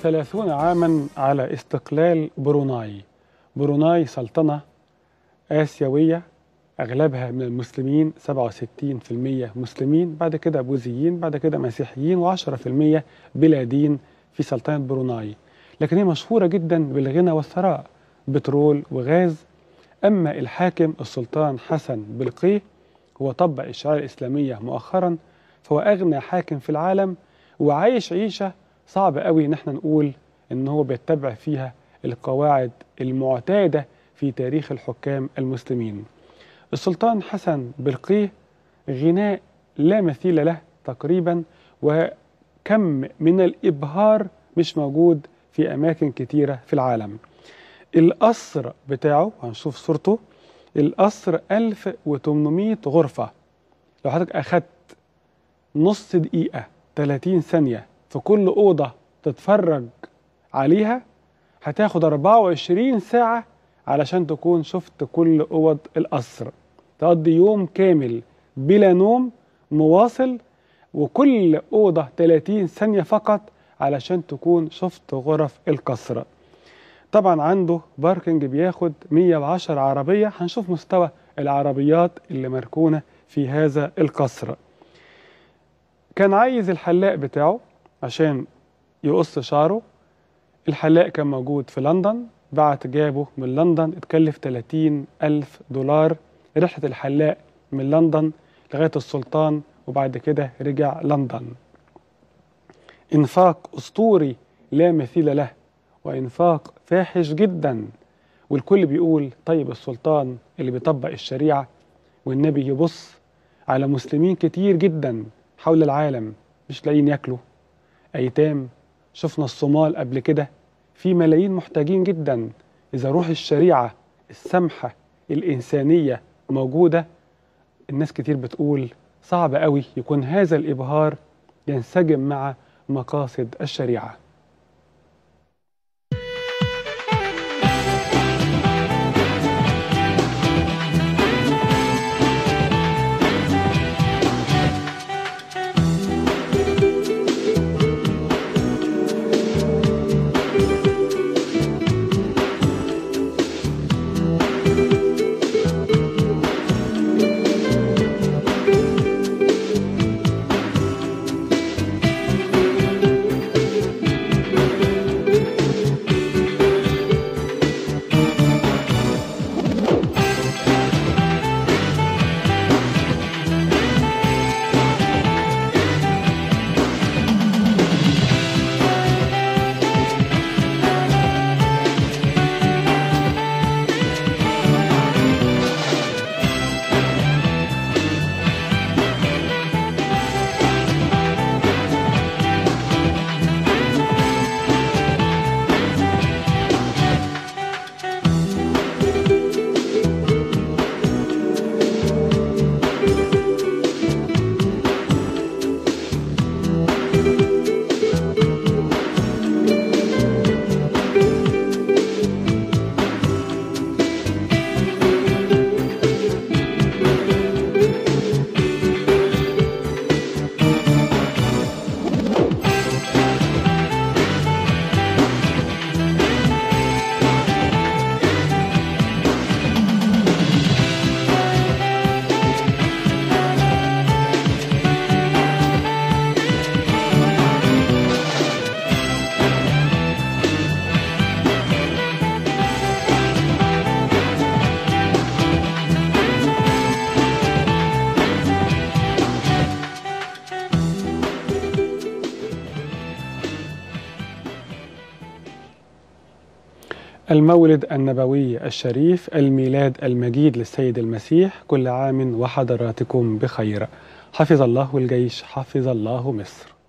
30 عاما على استقلال بروناي. بروناي سلطنة آسيوية أغلبها من المسلمين، 67% مسلمين، بعد كده بوذيين، بعد كده مسيحيين، و10% بلا دين في سلطنة بروناي. لكن هي مشهورة جدا بالغنى والثراء، بترول وغاز. أما الحاكم السلطان حسن بلقيه هو طبق الشريعة الإسلامية مؤخرا، فهو أغنى حاكم في العالم وعايش عيشة صعب قوي ان احنا نقول ان هو بيتبع فيها القواعد المعتادة في تاريخ الحكام المسلمين. السلطان حسن بلقيه غناء لا مثيل له تقريبا، وكم من الإبهار مش موجود في أماكن كتيرة في العالم. القصر بتاعه هنشوف صورته، القصر 1800 غرفة. لو حضرتك أخدت نص دقيقة 30 ثانية في كل أوضة تتفرج عليها، هتاخد 24 ساعة علشان تكون شفت كل أوض القصر. تقضي يوم كامل بلا نوم مواصل، وكل أوضة 30 ثانية فقط علشان تكون شفت غرف القصر. طبعا عنده باركنج بياخد 110 عربية. هنشوف مستوى العربيات اللي مركونة في هذا القصر. كان عايز الحلاق بتاعه عشان يقص شعره. الحلاق كان موجود في لندن، بعت جابه من لندن، اتكلف $30,000 رحلة الحلاق من لندن لغاية السلطان، وبعد كده رجع لندن. إنفاق أسطوري لا مثيل له، وإنفاق فاحش جدا. والكل بيقول طيب السلطان اللي بيطبق الشريعة والنبي يبص على مسلمين كتير جدا حول العالم مش لاقيين ياكلوا، أيتام، شفنا الصومال قبل كده، في ملايين محتاجين جدا. إذا روح الشريعة السمحة الإنسانية موجودة، الناس كتير بتقول صعب قوي يكون هذا الإبهار ينسجم مع مقاصد الشريعة. المولد النبوي الشريف، الميلاد المجيد للسيد المسيح، كل عام وحضراتكم بخير. حفظ الله الجيش، حفظ الله مصر.